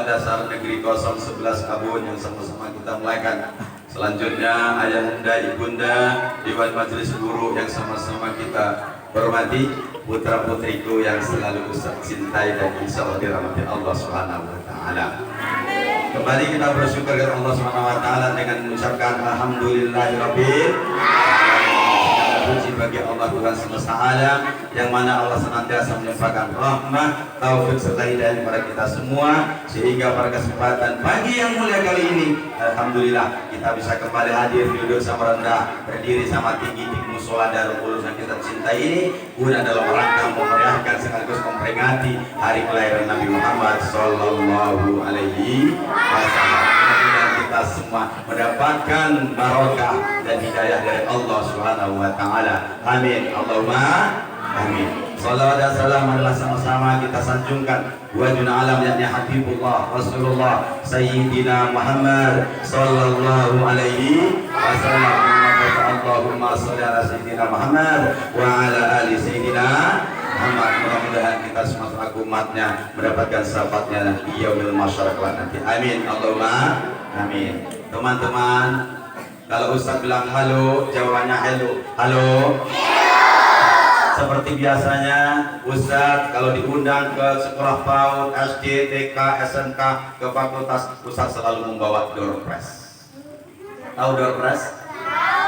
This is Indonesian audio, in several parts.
Dasar Negeri 011 Kabun yang sama-sama kita mulaikan. Selanjutnya ayahanda, ibunda, Dewan Majelis Guru yang sama-sama kita hormati, putra putriku yang selalu Ustaz cintai dan insya Allah dirahmati Allah Subhanahu wa Ta'ala. Kembali kita bersyukur kepada Allah Subhanahu wa Ta'ala dengan mengucapkan alhamdulillahirabbil puji bagi Allah Tuhan semesta alam, yang mana Allah senantiasa melimpahkan rahmat, taufik serta hidayah kepada kita semua, sehingga pada kesempatan pagi yang mulia kali ini, alhamdulillah kita bisa kembali hadir, duduk sama rendah, berdiri sama tinggi di musola Darul Ulum yang kita cintai ini, guna dalam rangka memeriahkan sekaligus memperingati hari kelahiran Nabi Muhammad Sallallahu Alaihi Wasallam. Kita semua mendapatkan barokah dan hidayah dari Allah Subhanahu wa Ta'ala. Amin. Allahumma amin. Salawat dan salam adalah sama-sama kita sanjungkan wajuna alam yakni Habibullah Rasulullah Sayyidina Muhammad Sallallahu Alaihi Wasallam. Allahumma sholli ala Sayyidina Muhammad wa ala ali Sayyidina Muhammad. Mudah-mudahan kita semua selaku umatnya mendapatkan syafaatnya di yaumil mahsyar nanti. Amin. Allahumma amin. Teman-teman, kalau Ustaz bilang halo, jawabannya halo. Halo. Seperti biasanya, Ustaz kalau diundang ke sekolah PAUD, SD, TK, SMK, ke fakultas, Ustaz selalu membawa door prize. Tahu door prize?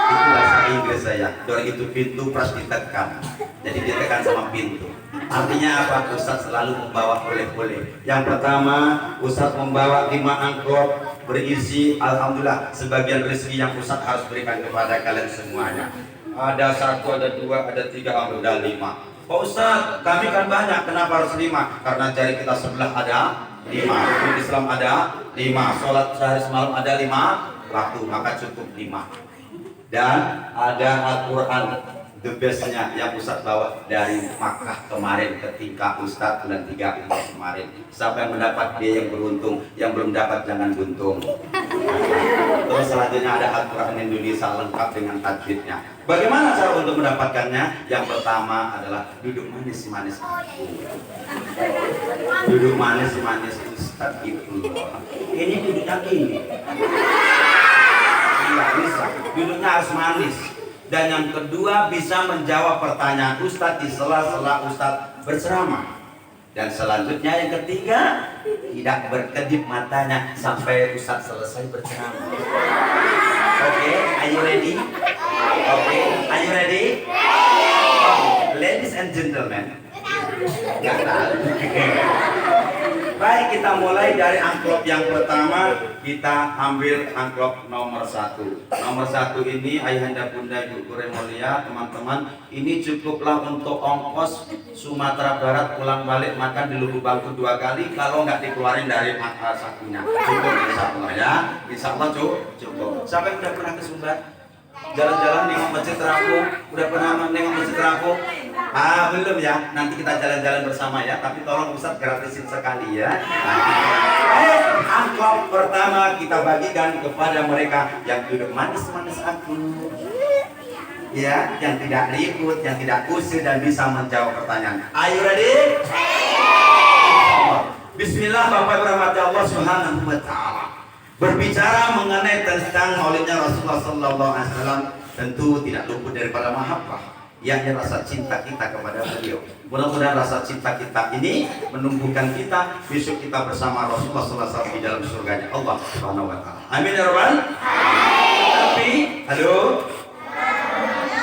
Itu bahasa Inggris saya. Door itu pintu, prize ditekan. Jadi ditekan sama pintu. Artinya apa? Ustaz selalu membawa oleh-oleh. Yang pertama, Ustaz membawa 5 amplop berisi alhamdulillah sebagian rezeki yang Ustaz harus berikan kepada kalian semuanya. Ada 1, ada 2, ada 3, ada 5. Pak Ustaz, kami kan banyak, kenapa harus 5? Karena jari kita sebelah ada 5, rukun Islam ada 5, sholat sehari semalam ada 5 waktu, maka cukup 5. Dan ada Al-Quran the bestnya yang Ustaz bawa dari Makkah kemarin ketika Ustaz bulan 3 kemarin. Siapa yang mendapat dia yang beruntung, yang belum dapat jangan buntung. Terus selanjutnya ada Al-Quran Indonesia lengkap dengan tajwidnya. Bagaimana cara untuk mendapatkannya? Yang pertama adalah duduk manis-manis. Duduk manis-manis Ustaz itu. Ini duduknya gini. Tidak bisa. Duduknya harus manis. Dan yang kedua bisa menjawab pertanyaan Ustadz di sela-sela Ustadz berceramah. Dan selanjutnya yang ketiga, tidak berkedip matanya sampai Ustadz selesai berceramah. Oke, are you ready? Oke, are you ready? Ladies and gentlemen. Gak tahu. Baik, kita mulai dari amplop yang pertama. Kita ambil amplop nomor 1. Nomor 1 ini ayahanda bunda ibu guru mulia, teman-teman, ini cukuplah untuk ongkos Sumatera Barat pulang balik makan di Lubu Bangku 2 kali kalau nggak dikeluarin dari sakunya. Cukup insya Allah ya. Insya Allah cukup. Siapa yang udah pernah ke Sumbar? Jalan-jalan nengok masjid terapung? Udah pernah nengok masjid terapung? Belum ya. Nanti kita jalan-jalan bersama ya. Tapi tolong Ustaz gratisin sekali ya. Amplop pertama kita bagikan kepada mereka yang duduk manis-manis aku. Ya, yang tidak ribut, yang tidak kusir dan bisa menjawab pertanyaan. Are you ready? Bismillah, Bapak rahmat Allah Subhanahu wa Ta'ala. Berbicara mengenai tentang maulidnya Rasulullah Sallallahu Alaihi Wasallam, tentu tidak luput daripada mahabbah, yakni rasa cinta kita kepada beliau. Mudah-mudahan rasa cinta kita ini menumbuhkan kita besok kita bersama Rasulullah Sallallahu Alaihi Wasallam di dalam surganya Allah Subhanahu Wa Taala. Amin ya Rabbal. Tapi, halo,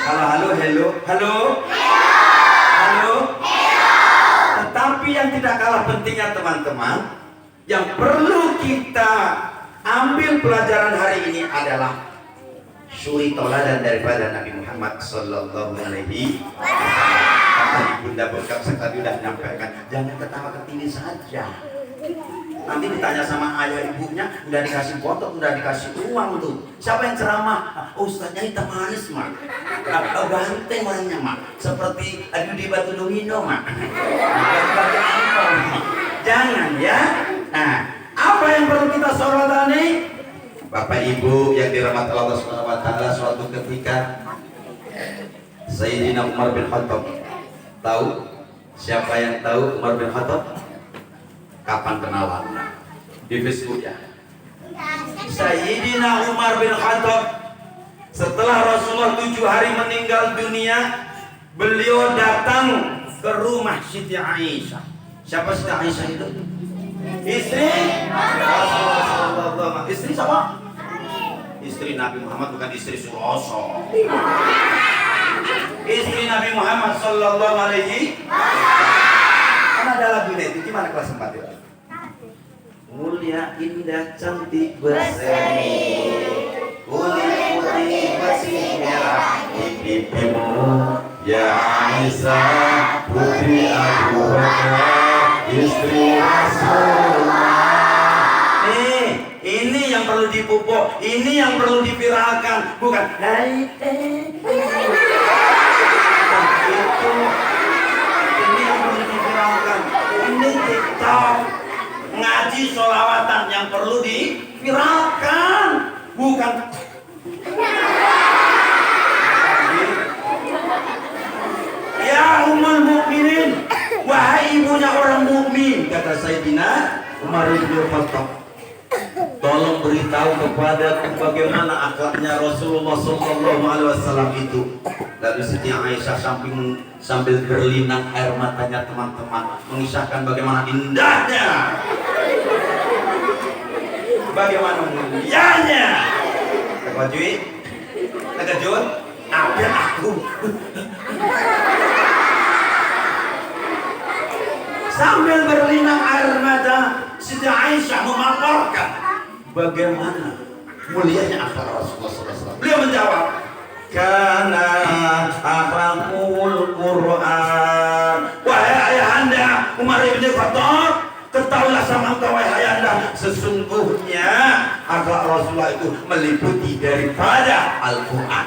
halo, halo. Tetapi yang tidak kalah pentingnya teman-teman, yang perlu kita ambil pelajaran hari ini adalah suri toladan daripada Nabi Muhammad Sallallahu Alaihi Wasallam. Kata Ibunda Bokap saya tadi sudah menyampaikan, jangan ketawa ketini saja. Nanti ditanya sama ayah ibunya, udah dikasih foto, udah dikasih uang tuh. Siapa yang ceramah? Ustaznya hitam manis mak. Ganteng orangnya mak. Seperti adu di batu domino mak. Jangan ya. Nah, apa yang perlu kita sorotani? Bapak Ibu yang dirahmati Allah Subhanahu wa Ta'ala, suatu ketika Sayyidina Umar bin Khattab. Tahu? Siapa yang tahu Umar bin Khattab? Kapan kenalannya? di Facebook ya. Sayyidina Umar bin Khattab setelah Rasulullah 7 hari meninggal dunia, beliau datang ke rumah Siti Aisyah. Siapa Siti Aisyah itu? Istri Rasulullah. Istri siapa? Istri Nabi Muhammad, bukan istri Suroso. Istri Nabi Muhammad sallallahu alaihi. Kan ada lagunya itu, gimana kelas 4 itu? Mulia, indah, cantik, berseri, kulit putih, bersih merah di pipimu, ya Aisyah, putri Abu Bakar, istri Rasulullah. Ini yang perlu dipupuk, ini yang perlu dipiralkan, bukan hai itu. Ini yang perlu dipiralkan. Ini TikTok, ngaji sholawatan yang perlu dipiralkan, bukan. Ya ummul mukminin, wahai ibunya orang mukmin, kata Sayyidina Umar bin Khattab, tolong beritahu kepadaku bagaimana akhlaknya Rasulullah SAW itu. Lalu Siti Aisyah sambil berlinang air matanya teman-teman mengisahkan bagaimana indahnya, bagaimana mulianya. Terkejut, terkejut, apa aku? Sambil berlinang air mata, Siti Aisyah memaparkan bagaimana mulianya akhlak Rasulullah SAW. Beliau menjawab, karena akhlakul Quran. Wahai ayahanda Umar bin Khattab, ketahuilah sama engkau wahai ayahanda, sesungguhnya akhlak Rasulullah itu meliputi daripada Al-Quran.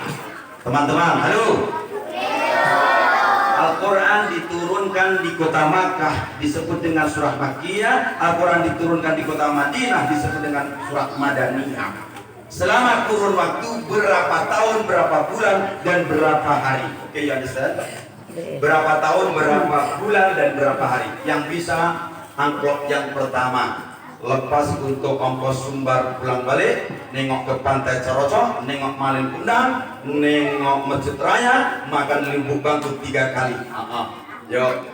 Teman-teman, halo. Al-Quran diturunkan di kota Makkah disebut dengan surah Makkiyah. Al-Quran diturunkan di kota Madinah disebut dengan surah Madaniyah. Selama kurun waktu berapa tahun, berapa bulan, dan berapa hari. Oke, you understand? Berapa tahun, berapa bulan, dan berapa hari. Yang bisa amplop yang pertama, lepas untuk ongkos sumbar pulang balik, nengok ke pantai Carocok, nengok Malin Kundang, nengok Masjid Raya, makan limbuk bangku 3 kali. Yuk.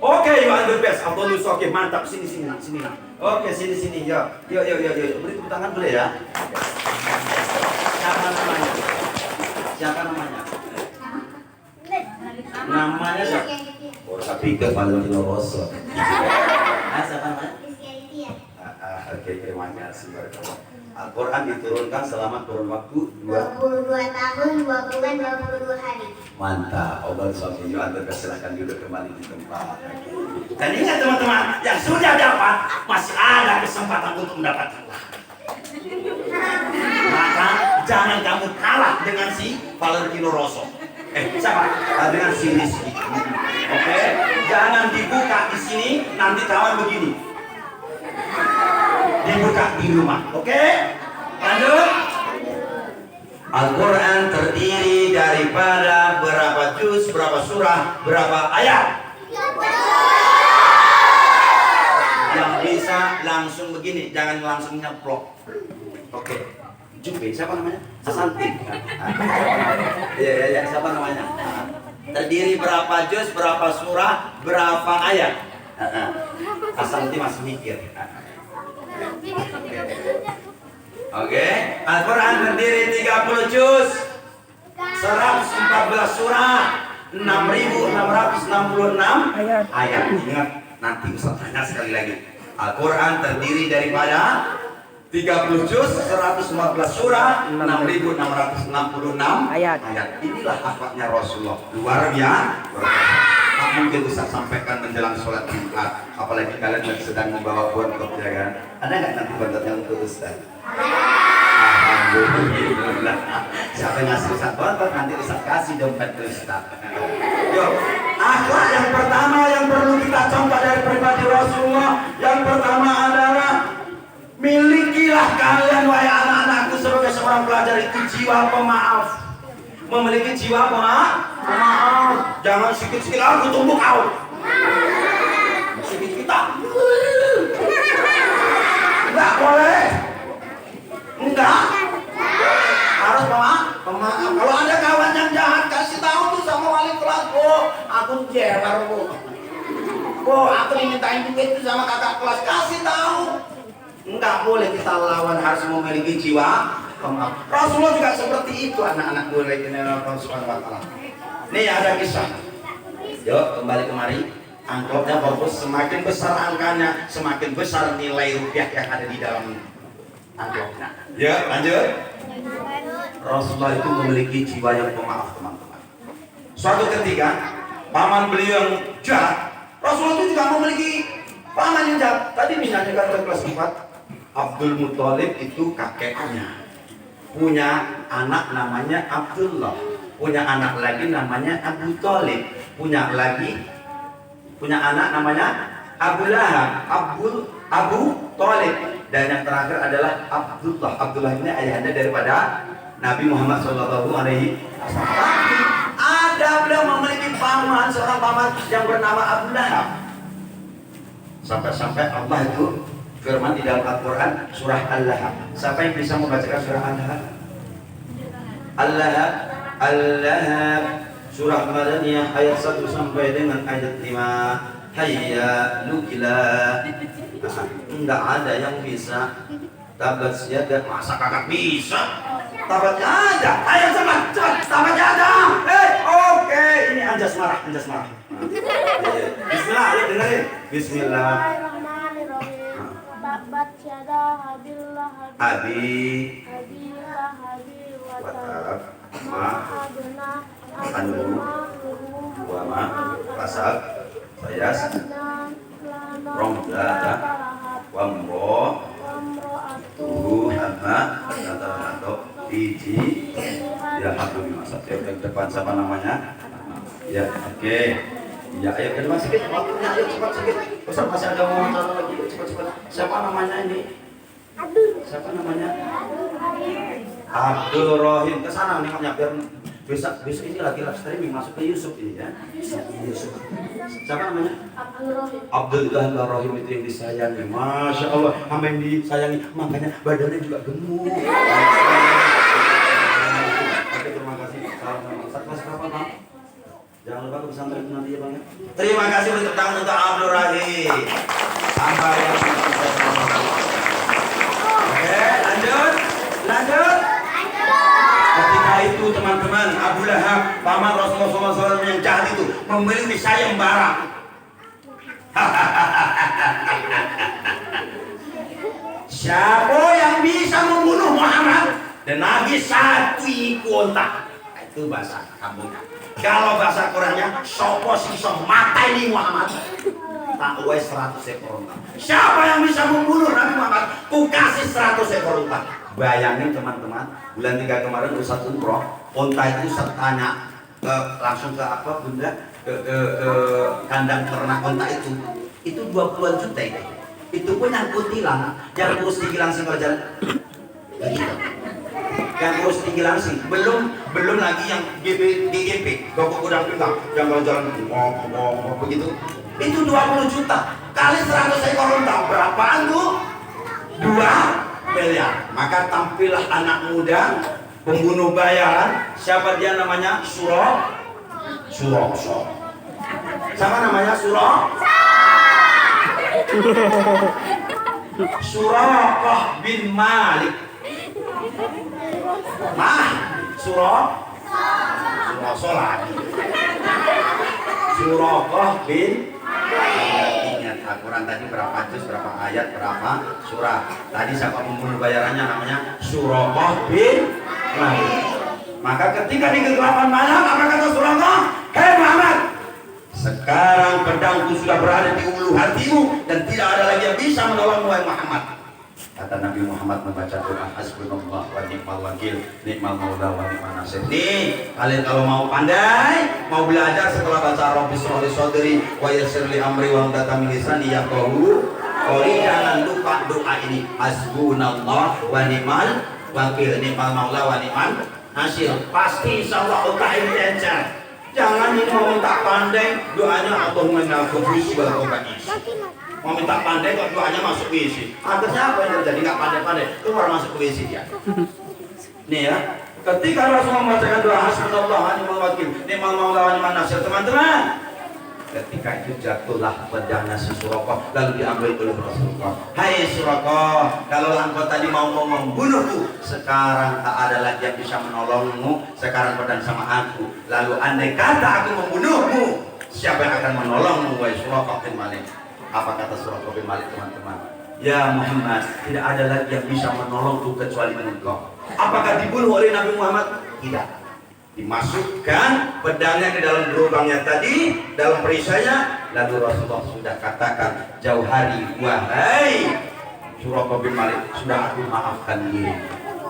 Oke, you are the best. Abdulus, oke, mantap. Sini. Oke, sini. Yuk. Beri tepuk tangan boleh ya. Siapa namanya? Namanya siapa? Oh, tapi ke Valentino Rosso. Siapa namanya? Oke, terima kasih. Al-Quran diturunkan selama kurun waktu 22 tahun, 2 bulan, 22 hari. Mantap. Obat suami Anda silahkan duduk kembali di tempat. Dan ingat teman-teman, yang sudah dapat masih ada kesempatan untuk mendapatkan. Maka jangan kamu kalah dengan si Valentino Rosso. Siapa? Dengan si Rizky. Oke? Jangan dibuka di sini, nanti kawan begini. Dibuka di rumah. Oke? Lanjut. Al-Quran terdiri daripada berapa juz, berapa surah, berapa ayat. Yang bisa langsung begini, jangan langsung nyeplok. Oke. Jumbe, siapa namanya? Asanti. Iya, siapa namanya? Terdiri berapa juz, berapa surah, berapa ayat. Asanti masih mikir. Oke, Al-Quran terdiri 30 juz, 114 surah, 6.666 ayat. Ingat, nanti Ustaz tanya sekali lagi. Al-Quran terdiri daripada 30 juz, 114 surah, 6.666 ayat. Inilah akhlaknya Rasulullah. Luar biasa. Mungkin Ustaz sampaikan menjelang sholat Jumat, apalagi kalian sedang membawa bontot, ya kan? Ada nggak nanti bontotnya untuk Ustaz? Alhamdulillah. Siapa yang ngasih Ustaz bontot, nanti Ustaz kasih dompet ke Ustaz. Yuk, akhlak yang pertama yang perlu kita contoh dari pribadi Rasulullah, yang pertama adalah milikilah kalian wahai anak-anakku sebagai seorang pelajar itu jiwa pemaaf. Memiliki jiwa pemaaf. Jangan sikit-sikit aku tumbuk kau. Sikit kita Bro, aku dimintain duit itu sama kakak kelas, kasih tahu. Enggak boleh kita lawan, harus memiliki jiwa pemaaf. Rasulullah juga seperti itu, anak-anak murid ini Allah Subhanahu wa taala. Nih ada kisah. Yuk kembali kemari. Angkotnya fokus, semakin besar angkanya, semakin besar nilai rupiah yang ada di dalam angkotnya. Ya, lanjut. Rasulullah itu memiliki jiwa yang pemaaf, teman-teman. Suatu ketika paman beliau yang jahat, Rasulullah itu juga memiliki paman yang jahat. Tadi misalnya kata kelas 4, Abdul Muthalib itu kakeknya punya anak namanya Abdullah, punya anak lagi namanya Abu Thalib, punya anak namanya Abu Lahab, Abu Thalib, dan yang terakhir adalah Abdullah. Abdullah ini ayahanda daripada Nabi Muhammad SAW. Ada beliau memiliki paman, seorang paman yang bernama Abu Lahab. Sampai-sampai Allah itu firman di dalam Al-Quran surah Al-Lahab. Siapa yang bisa membacakan surah Al-Lahab? Al-Lahab, Al-Lahab, surah Madaniyah ayat 1 sampai dengan ayat 5. Hayya lukila. Enggak ada yang bisa. Tabat siaga, masa kakak bisa? Tabatnya ada. Ayo cepat, tabatnya ada. Oke, ini anjas marah. Bismillah, ayo dengerin. Bismillah. Tabat yada habillah Abi watab ma anu wa ma kasab sayas romdata wamro tuhu hama kata biji ya hablu masak ya depan siapa namanya ya oke ya ayo ke depan sedikit waktunya ayo cepat sedikit Ustaz masih ada wawancara lagi cepat siapa namanya ini siapa namanya Abdul Rohim kesana nengoknya biar besok ini lagi live streaming masuk ke YouTube ini ya Yusuf siapa namanya Abdullah Rohim itu yang disayangi Masya Allah sama yang disayangi makanya badannya juga gemuk. Oke terima kasih salam kelas berapa Bang? Jangan lupa ke pesantren nanti ya Bang ya. Terima kasih untuk tangan untuk Abdul Rahim sampai yang oke lanjut. Ketika itu teman-teman Abu Lahab paman Rasulullah SAW yang jahat itu memiliki sayembara. Siapa yang bisa membunuh Muhammad dan Nabi satu onta? Itu bahasa kampungnya. Kalau bahasa Qurannya sopo sing mata ini Muhammad tak wes 100 ekor onta. Siapa yang bisa membunuh Nabi Muhammad? Ku kasih 100 ekor onta. Bayangin teman-teman, bulan 3 kemarin Ustaz umroh, onta itu Ustaz tanya langsung ke apa bunda ke kandang ternak onta itu 20-an juta itu pun yang kutilang, yang kurus digilang sih kalau jalan gitu. Yang kurus digilang sih belum lagi yang GGP gokok gudang pinggang yang kalau jalan begitu itu 20 juta kali 100 ekor onta berapaan tuh? 2 miliar. Maka tampillah anak muda pembunuh bayaran. Siapa dia namanya? Suro. Siapa namanya? Suraqah bin Malik. Suraqah bin ingat Al-Quran tadi berapa juz, berapa ayat, berapa surah. Tadi siapa pembunuh bayarannya namanya Suraqah bin Malik. Maka ketika di kegelapan malam apa kata Suraqah? Hei Muhammad, sekarang pedangku sudah berada di ulu hatimu dan tidak ada lagi yang bisa menolongmu wahai Muhammad. Kata Nabi Muhammad membaca doa hasbunallah wa ni'mal wakil, ni'mal maula wa ni'man nasir. Nih, kalian kalau mau pandai, mau belajar setelah baca Rabbi shrah li sadri wa yassir li amri wa hlul lisani yafqahu qawli, jangan lupa doa ini hasbunallah wa ni'mal wakil, ni'mal maula wa ni'man nasir. Pasti insyaallah udah encer. Jangan ini mau minta pandai, doanya Allahumma nafsi wa rabbanis. Mau minta pandai kok doanya masuk WC. Akhirnya apa yang terjadi? Nggak pandai-pandai, keluar masuk ke WC dia. Nih ya, ketika Rasulullah membacakan doa hasbunallah wa ni'mal wakil, ni'mal maula wa ni'man nasir, teman-teman, Ketika itu jatuhlah pedangnya si Suraqah, lalu diambil oleh Rasulullah. Hai Suraqah, kalau engkau tadi mau membunuhku, sekarang tak ada lagi yang bisa menolongmu. Sekarang pedang sama aku. Lalu andai kata aku membunuhmu, siapa yang akan menolongmu, wahai Suraqah bin Malik? Apa kata Suraqah bin Malik, teman-teman? Ya Muhammad, tidak ada lagi yang bisa menolongku kecuali engkau. Apakah dibunuh oleh Nabi Muhammad? Tidak. Dimasukkan pedangnya ke dalam lubangnya tadi, dalam perisainya, lalu Rasulullah sudah katakan jauh hari, wahai Suraqah bin Malik, sudah aku maafkan diri.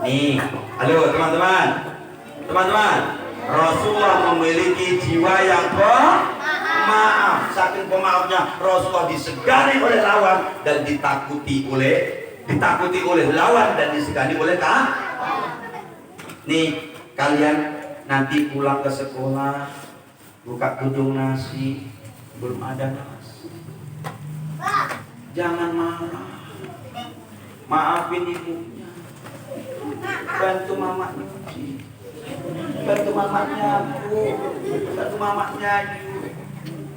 Nih, halo teman-teman, Rasulullah memiliki jiwa yang pemaaf. Saking pemaafnya, Rasulullah disegani oleh lawan dan ditakuti oleh lawan dan disegani oleh nih kalian nanti pulang ke sekolah, buka tudung nasi, belum ada nasi. Jangan marah, maafin ibunya, bantu mama nyuci, bantu mama nyapu, bantu mama nyayu,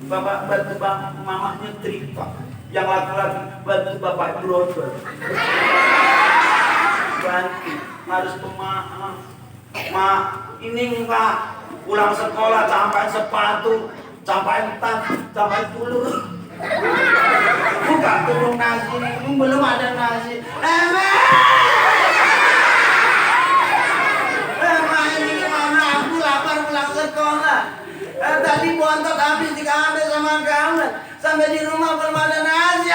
bapak bantu mama nyetrika, yang laki-laki bantu bapak brodol. Bantu, harus pemaaf. Ma, ini enggak pulang sekolah sampai sepatu, sampai tas, sampai puluh. Buka turun nasi, belum ada nasi. Ini gimana? Aku lapar pulang sekolah. Tadi bontot habis diambil sama kamu. Sampai di rumah belum ada nasi.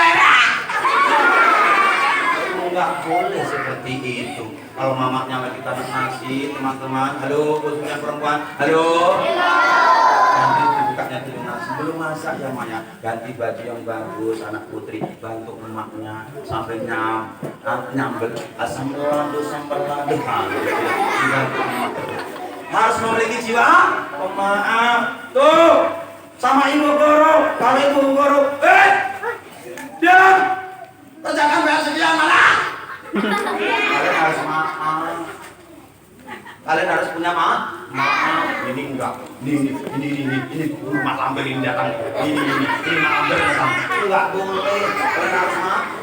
Enggak boleh seperti itu. Kalau mamanya lagi taruh nasi, teman-teman, halo, khususnya perempuan, halo. Nanti dibukanya tudung nasi, belum masak ya Maya. Ganti baju yang bagus, anak putri, bantu emaknya sampai nyambel, sambal lado, bantu emak. Harus memiliki jiwa pemaaf. Tuh, sama ibu guru, kalau ibu guru, diam, kerjakan PR sekian malah. Kalian harus maaf. Kalian harus punya maaf. Ini enggak. Ini rumah Lamber ini datang. Ini Lamber datang. Enggak boleh. Kalian harus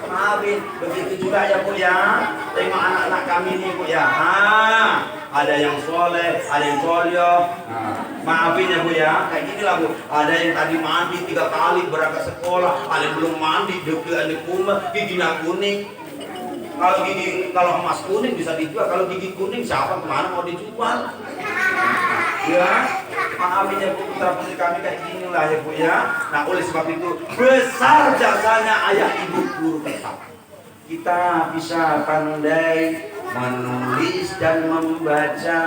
maafin. Begitu juga ya Bu ya. Tengok anak-anak kami nih Bu ya. Ada yang soleh, ada yang solyo. Maafin ya Bu ya. Kayak gini lah Bu. Ada yang tadi mandi 3 kali berangkat sekolah. Ada yang belum mandi, ada kumat, giginya kuning. Kalau emas kuning bisa dijual, kalau gigi kuning siapa kemana mau dijual? Ya, maafin ya Bu, putra putri kami kayak gini lah ya Bu ya. Nah oleh sebab itu besar jasanya ayah ibu guru kita. Kita bisa pandai menulis dan membaca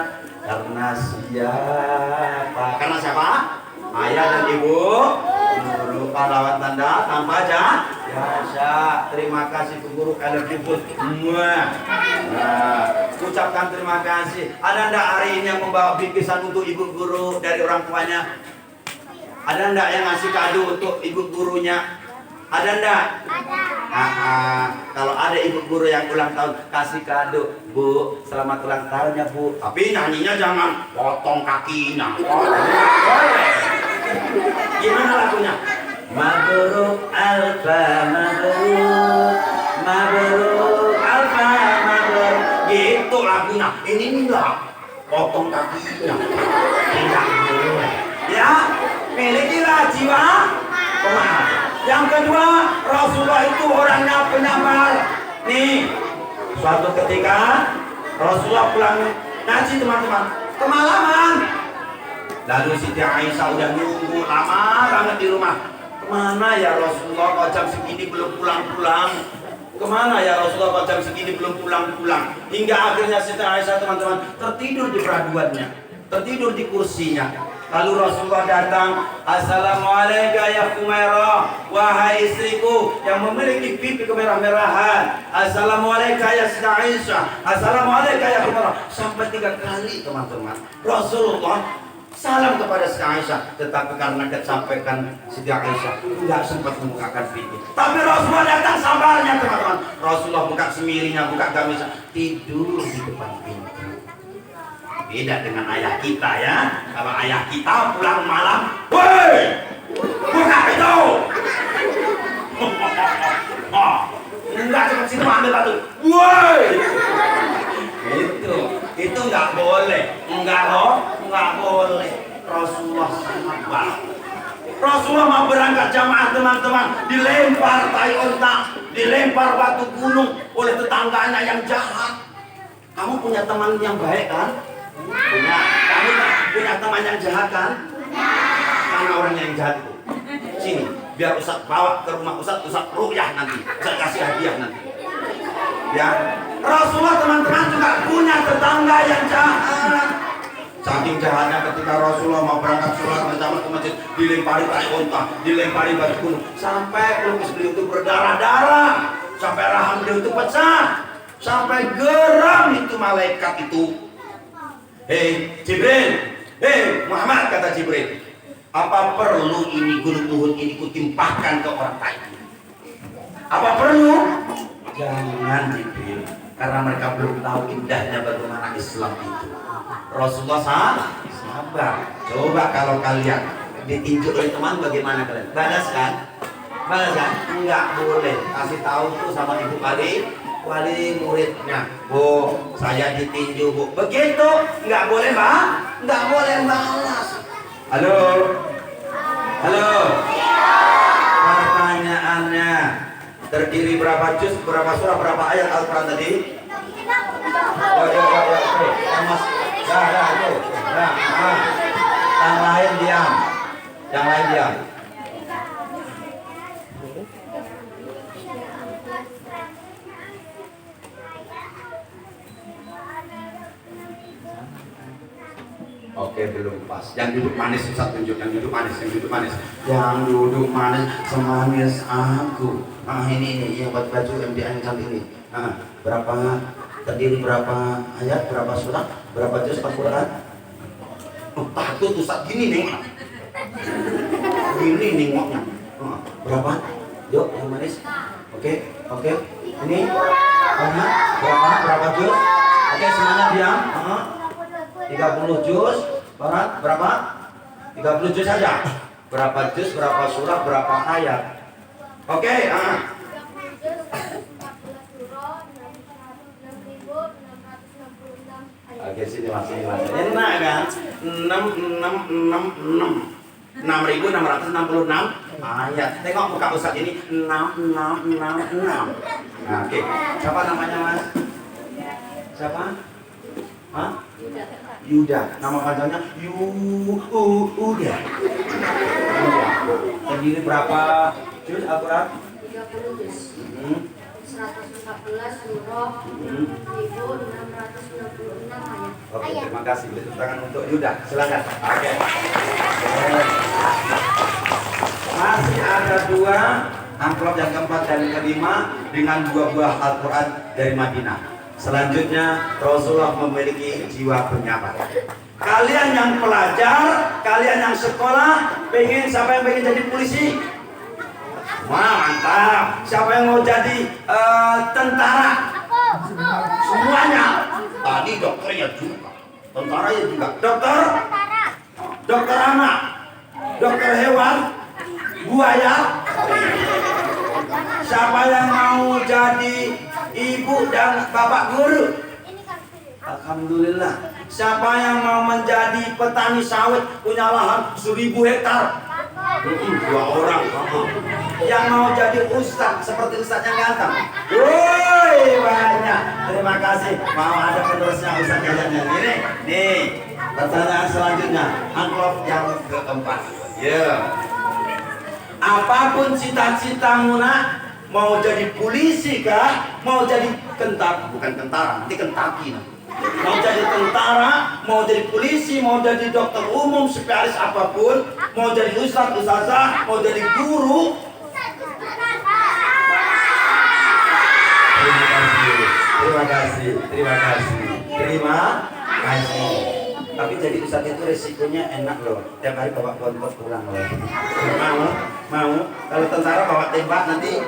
karena siapa? Karena siapa? Ayah dan ibu guru. Pahlawan tanda tanpa jasa. Terima kasih Bu Guru Elefipun. Ucapkan terima kasih. Ada ndak hari ini yang membawa bingkisan untuk ibu guru dari orang tuanya? Ada ndak yang ngasih kado untuk ibu gurunya? Ada ndak? Ada. Kalau ada ibu guru yang ulang tahun, kasih kado. Bu, selamat ulang tahun ya Bu. Tapi nyanyinya jangan potong kakinya. Gimana lagunya? Mabruk alfa mabruk alfa mabruk. Gitu lagunya. Ini enggak potong kakinya. Tidak boleh. Ya, milikilah jiwa pemaaf. Yang kedua, Rasulullah itu orangnya penyabar. Nih, suatu ketika Rasulullah pulang ngaji teman-teman, kemalaman. Lalu Siti Aisyah udah nunggu lama banget di rumah. Kemana ya Rasulullah kok jam segini belum pulang-pulang? Kemana ya Rasulullah kok jam segini belum pulang-pulang? Hingga akhirnya Siti Aisyah teman-teman tertidur di peraduannya, tertidur di kursinya. Lalu Rasulullah datang, Assalamualaikum ya Humairah, wahai istriku yang memiliki pipi kemerah-merahan. Assalamualaikum ya Siti Aisyah, Assalamualaikum ya Humairah. Sampai 3 kali teman-teman Rasulullah salam kepada Siti Aisyah, tetapi karena kecapekan Siti Aisyah tidak sempat membukakan pintu. Tapi Rasulullah datang sabarnya teman-teman. Rasulullah buka semirinya, buka gamisnya, tidur di depan pintu. Beda dengan ayah kita ya. Kalau ayah kita pulang malam, woi, Buka itu. Enggak cukup situ ambil batu. Woi. Itu enggak boleh. Enggak boleh. Rasulullah SAW. Rasulullah mau berangkat jamaah teman-teman, dilempar tai unta, dilempar batu gunung oleh tetangganya yang jahat. Kamu punya teman yang baik kan? Punya. Kamu punya teman yang jahat kan? Mana orang yang jahat itu? Sini, biar Ustaz bawa ke rumah Ustaz rukyah nanti. Ustaz kasih hadiah nanti. Ya, Rasulullah teman-teman juga punya tetangga yang jahat. Saking jahatnya ketika Rasulullah mau berangkat sholat berjamaah ke masjid, dilempari tai unta, dilempari batu gunung, sampai pelukis beliau itu berdarah-darah, sampai rahang beliau itu pecah, sampai geram itu malaikat itu. Hei Jibril, hei Muhammad, kata Jibril, apa perlu ini gunung Uhud ini kutimpahkan ke orang Taif? Apa perlu? Jangan Jibril, karena mereka belum tahu indahnya bagaimana Islam itu. Rasulullah sabar. Coba kalau kalian ditinjuk oleh teman, bagaimana kalian? Balas kan? Enggak boleh. Kasih tahu tuh sama ibu wali muridnya, Bu, saya ditinju, Bu. Begitu, enggak boleh, Mbak? Enggak boleh balas. Halo. Pertanyaannya, terdiri berapa juz, berapa surah, berapa ayat Al-Quran tadi? Mas. Yang lain diam. Oke, belum pas. Yang duduk manis Ustaz tunjuk, yang duduk manis. Yang duduk manis semanis aku. Ini yang buat baju MDN kali ini. Berapa terdiri berapa ayat, berapa surah, berapa juz Al-Quran? Takut Ustaz gini nengok. Gini nengoknya. Berapa? Yuk, yang manis. Oke. Ini berapa juz? Oke, semuanya diam. 30 juz. Barat berapa? 30 juz saja. Berapa juz, berapa surah, berapa ayat? Oke, Oke, sini masih enak kan? 6.666 ayat. Tengok muka Ustaz ini 6666. Oke. Siapa namanya, Mas? Siapa? Yuda. Nama panjangnya Yuda. Terdiri berapa juz Al-Quran? 30 juz. 114 surah, 1666 ayat. Oke, terima kasih. Tepuk tangan untuk Yuda. Silakan. Oke. Masih ada 2 amplop yang keempat dan kelima dengan 2 buah Al-Quran dari Madinah. Selanjutnya Rasulullah memiliki jiwa penyapa. Kalian yang pelajar, kalian yang sekolah, siapa yang pengen jadi polisi? Wah, mantap. Siapa yang mau jadi tentara? Semuanya. Tadi dokternya juga, tentaranya juga. Dokter anak, dokter hewan, buaya. Siapa yang mau jadi ibu dan bapak guru? Alhamdulillah. Siapa yang mau menjadi petani sawit, punya lahan 1000 hektar? 2 orang. Yang mau jadi ustaz seperti ustaz yang ganteng? Woi, banyak. Terima kasih. Mau ada penerusnya ustaz kalian ini. Nih, pertanyaan selanjutnya, amplop yang keempat. Apapun cita-citamu nak, mau jadi polisi kah? Mau jadi bukan tentara, nanti Kentucky nanti. Mau jadi tentara, mau jadi polisi, mau jadi dokter umum, spesialis apapun, mau jadi ustaz, ustazah, mau jadi guru. Terima kasih. Tapi jadi ustaz itu resikonya enak loh. Tiap hari bawa bontot pulang loh. Mau? Kalau tentara bawa tembak nanti.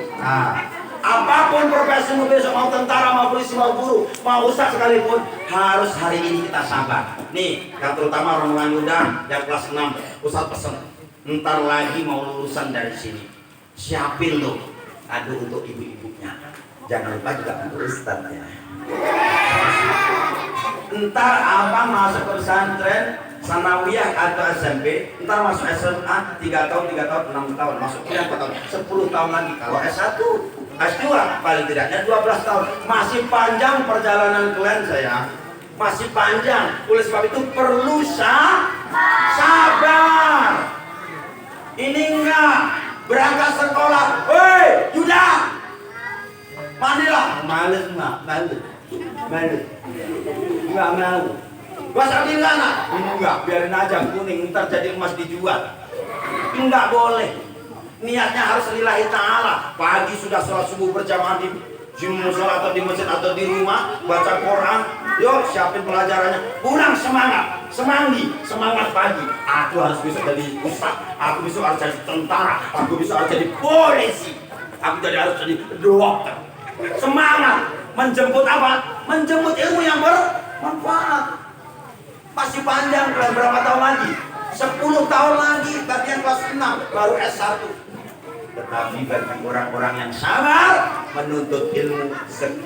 Apapun profesimu besok, mau tentara, mau polisi, mau guru, mau ustaz sekalipun, harus hari ini kita sabar. Nih, yang terutama rombongan Yuda yang kelas 6, Ustaz pesen Ntar lagi mau lulusan dari sini. Siapin loh kado untuk ibu-ibunya. Jangan lupa juga untuk ustaz ya. Ntar abang masuk ke pesantren sanawiyah atau SMP, ntar masuk SMA 3 tahun, 6 tahun, masuk kuliah 4 tahun, 10 tahun lagi. Kalau S1, S2 paling tidaknya 12 tahun. Masih panjang perjalanan kalian sayang. Masih panjang. Oleh sebab itu perlu sabar. Ini enggak berangkat sekolah. Woi, Yuda. Mandilah. Males enggak? Males. Enggak mau. Gua sambil anak. Enggak, biarin aja kuning ntar jadi emas dijual. Enggak boleh. Niatnya harus lillahi ta'ala. Pagi sudah sholat subuh berjamaah di musola atau di masjid atau di rumah, baca Quran. Yuk siapin pelajarannya. Pulang semangat, semangat pagi. Aku harus bisa jadi ustaz. Aku bisa harus jadi tentara. Aku bisa harus jadi polisi. Aku harus jadi dokter. Semangat. Menjemput apa? Menjemput ilmu yang bermanfaat. Masih panjang, berapa tahun lagi? 10 tahun lagi, bagian kelas 6 baru S1. Tetapi bagi orang-orang yang sabar menuntut ilmu,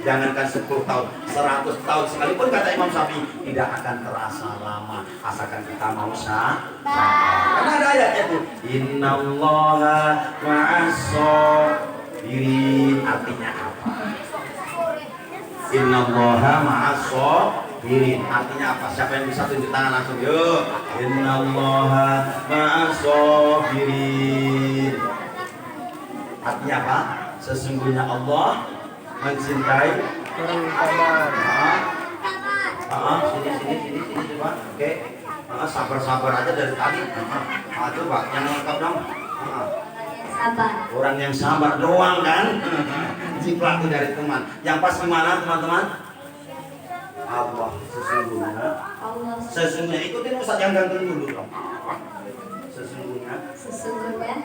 jangankan 10 tahun, 100 tahun sekalipun, kata Imam Syafi'i, tidak akan terasa lama asalkan kita mau sabar. Karena ada ayatnya tuh, innallaha ma'as-sabirin. Artinya apa? Innallaha ma'as-sabirin. Artinya apa? Siapa yang bisa tunjuk tangan langsung? Yuk. Innallaha ma'as-sabirin. Artinya apa? Sesungguhnya Allah mencintai orang sabar. Sini coba. Oke. Sabar aja dari tadi. Coba yang lengkap dong. Sabar. Orang yang sabar doang kan? Jiplak itu dari teman. Yang pas gimana teman-teman? Allah sesungguhnya ikutin Ustaz yang ganteng dulu dong. Sesungguhnya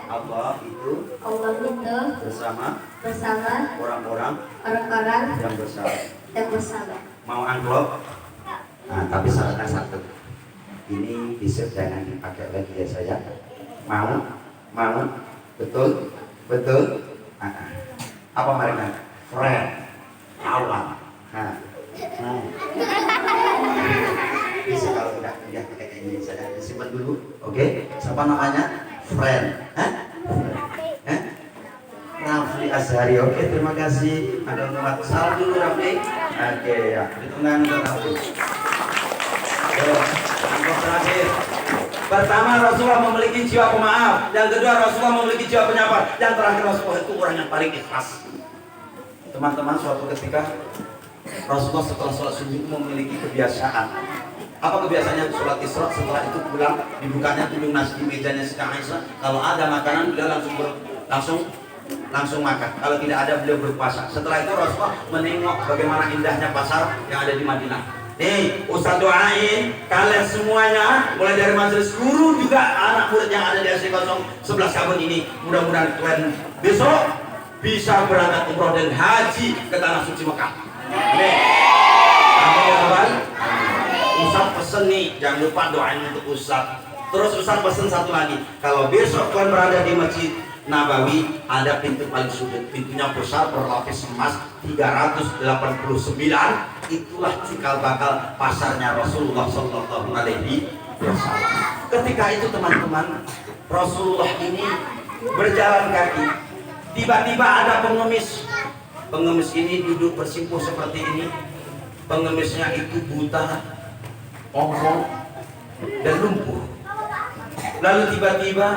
Allah itu bersama orang-orang yang bersabar. Mau amplop? Nah, tapi syaratnya satu. Ini bisa jangan dipakai lagi ya saya. Mau? Betul? Apa mereka? Friend, kawan. Bisa kalau udah pakai ini saya simpan dulu. Oke? Siapa namanya? Friend. Rafli Azhari. Oke, terima kasih. Ada umat salam dulu Rafli. Oke ya. Hitungan untuk Rafli. Yang terakhir. Pertama, Rasulullah memiliki jiwa pemaaf. Yang kedua, Rasulullah memiliki jiwa penyabar. Yang terakhir, Rasulullah itu orang yang paling ikhlas. Teman-teman, suatu ketika Rasulullah setelah sholat subuh memiliki kebiasaan. Apa kebiasaannya? Sholat Isra, setelah itu pulang, dibukanya tulung nasi di mejanya Siti Aisyah. Kalau ada makanan, beliau langsung makan. Kalau tidak ada, beliau berpuasa. Setelah itu Rasulullah menengok bagaimana indahnya pasar yang ada di Madinah. Nih, Ustaz doain kalian semuanya, mulai dari majelis guru juga anak murid yang ada di SD 011 Kabun ini, mudah-mudahan kalian besok bisa berangkat umroh dan haji ke tanah suci Mekah. Nih, apa ya kawan? Ustaz pesen nih, jangan lupa doain untuk Ustaz. Terus Ustaz pesen satu lagi, kalau besok kalian berada di Masjid Nabawi, ada pintu paling sudut, pintunya besar berlapis emas 389. Itulah cikal bakal pasarnya Rasulullah Sallallahu Alaihi Wasallam. Ketika itu teman-teman, Rasulullah ini berjalan kaki. Tiba-tiba ada pengemis. Pengemis ini duduk bersimpuh seperti ini. Pengemisnya itu buta, ongkong, dan lumpuh. Lalu tiba-tiba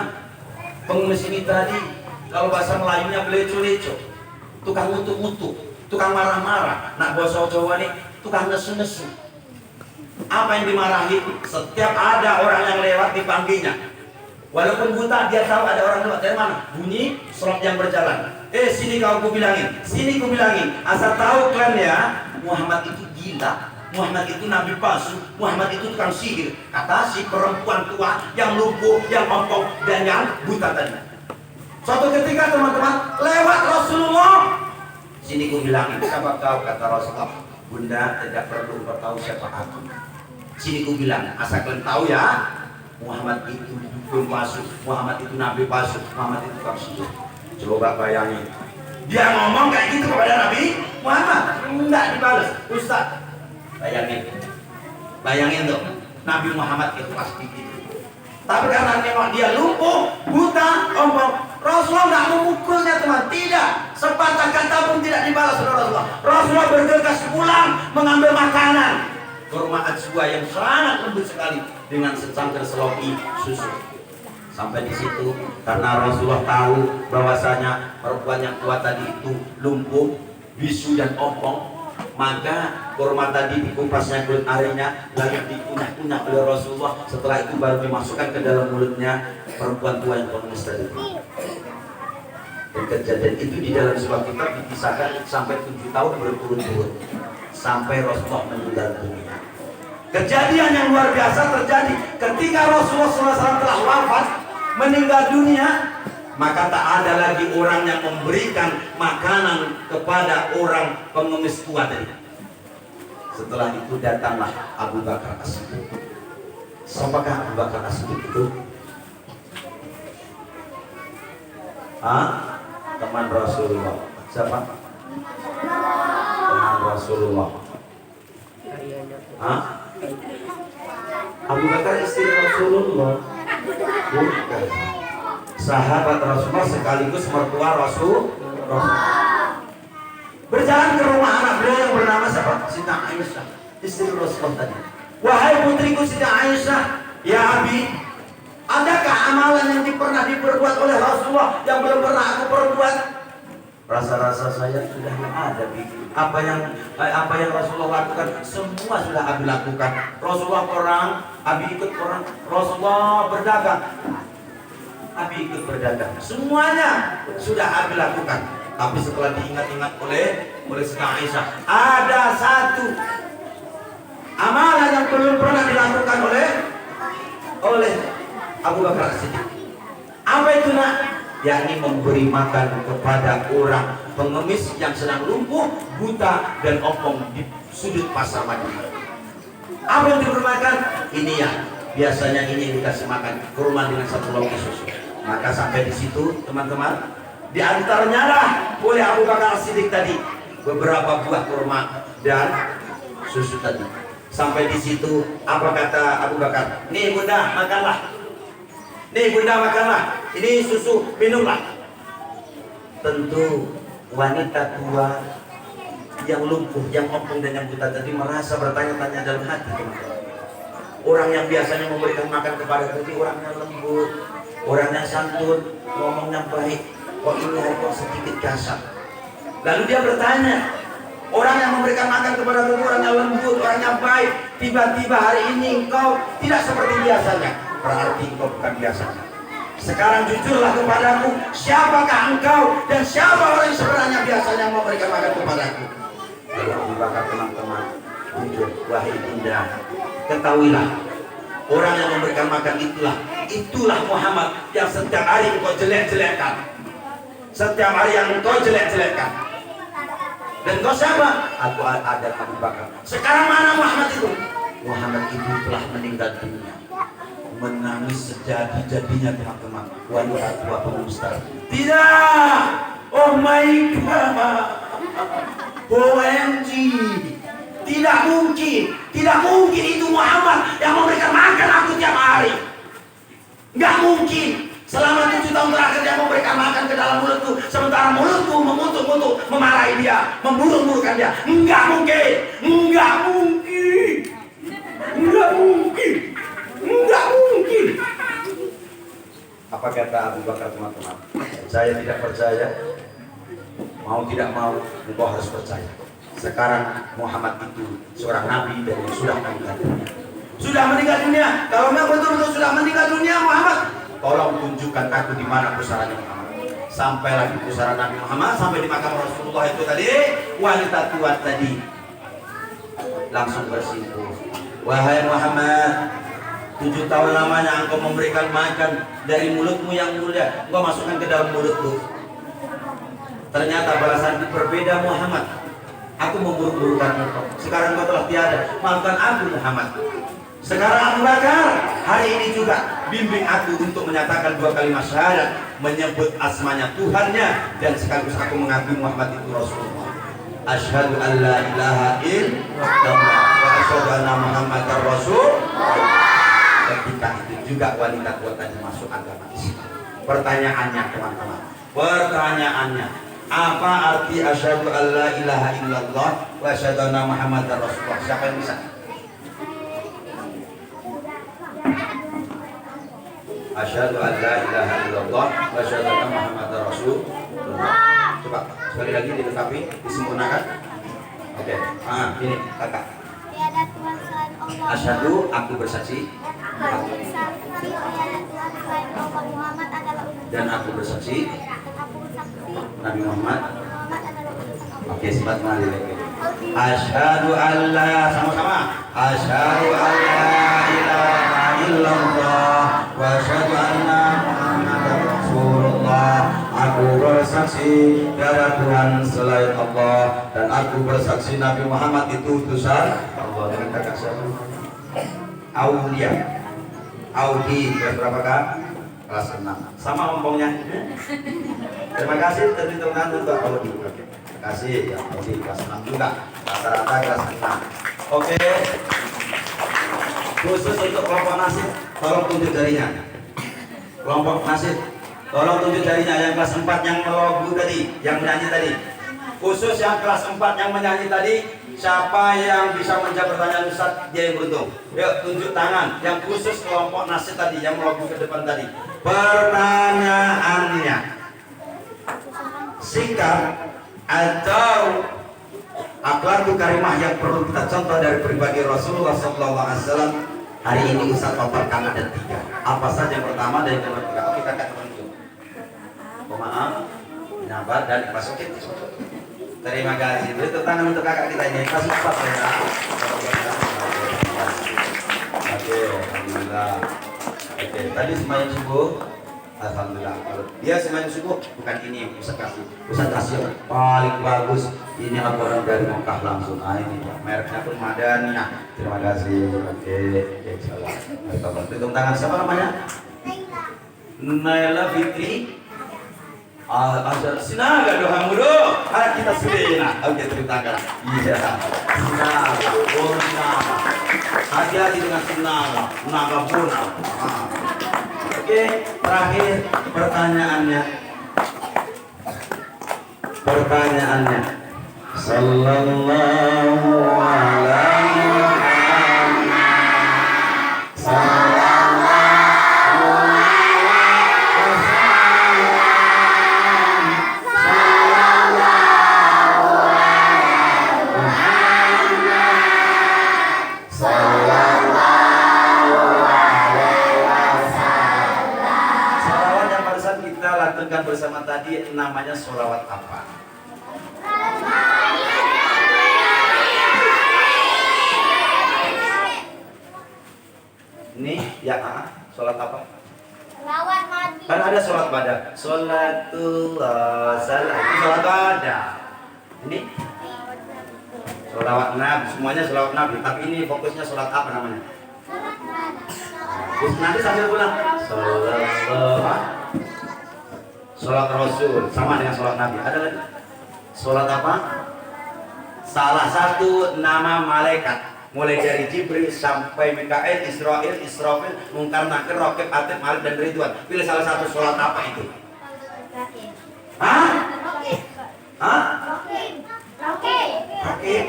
pengemis ini tadi, kalau bahasa Melayunya beleco-leco, tukang ngutuk-ngutuk, tukang marah-marah. Nak bahasa Jawa nih, tukang nesu-nesu. Apa yang dimarahi? Setiap ada orang yang lewat dipanggilnya. Walaupun buta, dia tahu ada orang lewat. Dari mana? Bunyi slot yang berjalan. Sini kau kubilangin, sini kubilangin. Asal tahu kalian ya, Muhammad itu gila. Muhammad itu nabi palsu. Muhammad itu tukang sihir. Kata si perempuan tua yang lumpuh, yang ompong, dan yang buta tadi. Suatu ketika teman-teman lewat Rasulullah. Sini ku bilangin, siapa kau? Kata Rasulullah, Bunda tidak perlu kau tahu siapa aku. Sini ku bilang, asal kalian tahu ya, Muhammad itu belum palsu, Muhammad itu nabi palsu, Muhammad itu palsu. Coba bayangin, dia ngomong kayak gitu kepada Nabi Muhammad, enggak dibalas. Ustaz, bayangin tuh, Nabi Muhammad itu pasti gitu. Tapi karena memang dia lumpuh, buta, omong, Rasulullah nggak memukulnya teman, tidak, sepatah kata pun tidak dibalas oleh Rasulullah. Rasulullah bergegas pulang mengambil makanan, kurma ajwa yang sangat lembut sekali dengan secangkir seloki susu. Sampai di situ karena Rasulullah tahu bahwasanya perempuan yang kuat tadi itu lumpuh, bisu dan ompong, maka kurma tadi dikupasnya kulit arinya lalu dikunyah-kunyah oleh Rasulullah. Setelah itu baru dimasukkan ke dalam mulutnya perempuan tua yang pengemis tadi. Dan kejadian itu di dalam sebuah kitab dikisahkan sampai 7 tahun berturut-turut sampai Rasulullah meninggal dunia. Kejadian yang luar biasa terjadi ketika Rasulullah SAW telah wafat meninggal dunia, maka tak ada lagi orang yang memberikan makanan kepada orang pengemis tua tadi. Setelah itu datanglah Abu Bakar As-Siddiq. Siapakah Abu Bakar As-Siddiq itu? Teman Rasulullah. Siapa? Teman Rasulullah. Abu Bakar istri Rasulullah. Bukan. Sahabat Rasulullah sekaligus mertua Rasulullah. Berjalan ke rumah anak beliau yang bernama siapa? Siti Aisyah, istri Rasulullah tadi. Wahai putriku Siti Aisyah, ya Abi, adakah amalan yang pernah diperbuat oleh Rasulullah yang belum pernah aku perbuat? Rasa-rasa saya sudah ada, Bi. Apa yang Rasulullah lakukan semua sudah Abi lakukan. Rasulullah perang, Abi ikut perang. Rasulullah berdagang, Abi ikut berdagang. Semuanya sudah Abi lakukan. Tapi setelah diingat-ingat oleh Siti Aisyah, ada satu amalan yang belum pernah dilakukan oleh Abu Bakar As-Siddiq. Apa itu nak? Yakni memberi makan kepada orang pengemis yang sedang lumpuh, buta dan ompong di sudut pasar Madinah. Apa yang diberi makan? Ini ya, biasanya ini yang dikasih makan, kurma dengan satu loki susu. Maka sampai di situ teman-teman, di antaranya lah oleh Abu Bakar As-Siddiq tadi beberapa buah kurma dan susu tadi. Sampai di situ apa kata Abu Bakar? Nih bunda makanlah. Nih bunda makanlah. Ini susu minumlah. Tentu wanita tua yang lumpuh, yang ompong dan yang buta tadi merasa bertanya-tanya dalam hati, teman-teman. Orang yang biasanya memberikan makan kepada tadi orang yang lembut, orang yang santun, ngomongnya baik. Kok ini hari kok sedikit kasar. Lalu dia bertanya, orang yang memberikan makan kepada tadi orang yang lembut, orang yang baik, tiba-tiba hari ini engkau tidak seperti biasanya. Berarti engkau bukan biasanya. Sekarang jujurlah kepadaku, siapakah engkau dan siapa orang yang sebenarnya biasanya memberikan makan kepadaku? Lalu Abu Bakar teman-teman jujur, wahai bunda, ketahuilah orang yang memberikan makan itulah Muhammad yang setiap hari engkau jelek-jelekkan, setiap hari yang engkau jelek-jelekkan. Dan engkau siapa? Aku ada Abu Bakar. Sekarang mana Muhammad itu? Muhammad itu telah meninggal dunia. Menangis sejadi-jadinya teman-teman, wanita tua pengemis. Tidak, oh my God, OMG, tidak mungkin itu Muhammad yang memberikan makan aku tiap hari. Nggak mungkin. Selama 7 tahun terakhir dia memberikan makan ke dalam mulutku, sementara mulutku mengutuk-utuk, memarahi dia, memburuk-burukkan dia. Nggak mungkin. Apa kata Abu Bakar teman-teman? Saya tidak percaya, mau tidak mau engkau harus percaya. Sekarang Muhammad itu seorang nabi dan sudah meninggal dunia. Sudah meninggal dunia. Kalau memang betul-betul sudah meninggal dunia Muhammad, tolong tunjukkan aku di mana pusaranya Muhammad. Sampailah di pusara Nabi Muhammad, sampai di makam Rasulullah itu tadi, wanita tua tadi langsung bersimpuh. Wahai Muhammad, 7 tahun lamanya engkau memberikan makan dari mulutmu yang mulia, engkau masukkan ke dalam mulutku. Ternyata balasan berbeda Muhammad. Aku memburuk-burukkan engkau. Sekarang engkau telah tiada. Maafkan aku Muhammad. Sekarang Abu Bakar, hari ini juga bimbing aku untuk menyatakan 2 kalimat syahadat, menyebut asmanya Tuhannya, dan sekaligus aku mengakui Muhammad itu Rasulullah. Asyhadu an la ilaha illallah wa asyhadu anna Muhammadar Rasulullah. Ketika itu juga wanita tua tadi masuk agama Islam. Pertanyaannya teman-teman, pertanyaannya, apa arti asyhadu an la ilaha illallah wa asyhadu anna Muhammadar Rasulullah? Siapa yang bisa? Asyhadu an la ilaha illallah wa asyhadu anna Muhammadar Rasulullah. Coba sekali lagi dilengkapi, disempurnakan. Oke. Ini kakak. Tiada Tuhan selain Allah. Asyhadu, aku bersaksi. Aku bersaksi tiada Tuhan selain Allah. Muhammad adalah utusan. Dan aku bersaksi Aku bersaksi Nabi Muhammad. Muhammad adalah utusan Allah. Oke, sebat mari lagi. Asyhadu an la, sama-sama. Asyhadu an la ilaha illallah wa asyhadu anna Muhammadar Rasulullah. Aku bersaksi tiada Tuhan selain Allah, dan aku bersaksi Nabi Muhammad itu utusan Allah. Dengan kakak siapa? Aulia. Audi kelas berapa kak? Kelas 6. Sama ompongnya. Terima kasih teman-teman untuk Audi. Oke. Terima kasih ya, Audi kelas 6 juga. Rata-rata kelas 6. Oke. Khusus untuk kelompok nasib, tolong tunjuk jarinya. Kelompok nasib, tolong tunjuk jarinya yang kelas 4 yang melogu tadi, yang menyanyi tadi. Khusus yang kelas 4 yang menyanyi tadi, siapa yang bisa menjawab pertanyaan Ustaz, dia yang beruntung. Yuk tunjuk tangan. Yang khusus kelompok nasib tadi, yang melogu ke depan tadi. Pertanyaannya, sikap atau akhlakul karimah yang perlu kita contoh dari pribadi Rasulullah SAW. Hari ini Ustaz paparkan ada 3. Apa saja? Yang pertama dan yang ketiga. Oke, kakak teman-teman. Pemaaf, penyabar dan masukin. Terima kasih. Beri tepuk tangan untuk kakak kita ini. Kasih cepat ya. Oke, alhamdulillah. Oke, tadi semuanya subuh. Alhamdulillah. Kalau dia semuanya subuh, bukan ini yang Ustaz kasih. Ustaz kasih yang paling bagus. Ini laporan dari Mekah langsung. Ini mereknya pun Madaniyah. Terima kasih. Oke, insyaallah. Beri tepuk tangan. Siapa namanya? Naila Fitri. Asal Sinaga doang bro. Kita sudah. Oke, terima tangan. Iya. Sinaga, oh Sinaga. Hati-hati dengan Sinaga, naga puna. Oke, terakhir pertanyaannya. Sallallahu alaihi wasallam. Bersama tadi namanya sholawat apa? Ini ya sholat apa? Sholawat Nabi. Kan ada sholat badan. Sholatullah salam. Itu sholat badan. Ini sholawat Nabi. Semuanya sholawat Nabi. Tapi ini fokusnya sholat apa namanya? Nanti sambil pulang. Sholat Rasul sama dengan sholat Nabi. Ada lagi? Sholat apa? Salah satu nama malaikat, mulai dari Jibril sampai Mikail, Israil, Israfil, Munkar, Nakir, Raqib, Atid, Malik dan Ridwan. Pilih salah satu sholat apa itu? Hah? Hah? Raqib.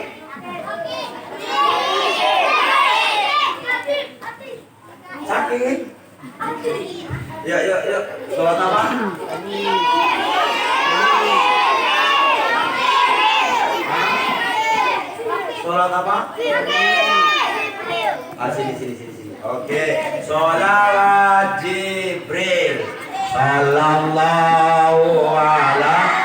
Sakit. Yuk. Sholat apa? Sholat apa? Sini. Oke. Sholawat Jibril. Sallallahu alaihi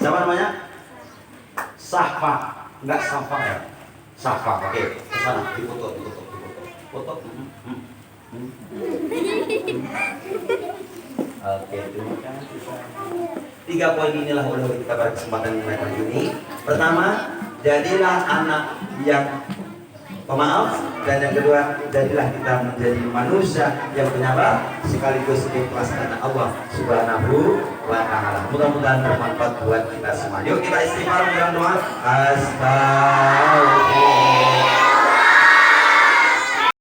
Siapa namanya? Safa, enggak Safa ya? Safa, oke. Ke sana, dipoto. Foto. Oke, terima kasih. 3 poin inilah udah kita pada kesempatan kali ini. Pertama, jadilah anak yang pemaaf, dan yang kedua, jadilah kita menjadi manusia yang penyabar sekaligus ikhlas karena Allah Subhanahu wa Ta'ala. Mudah-mudahan bermanfaat buat kita semua. Yuk kita istighfar dalam doa. Astagfirullah.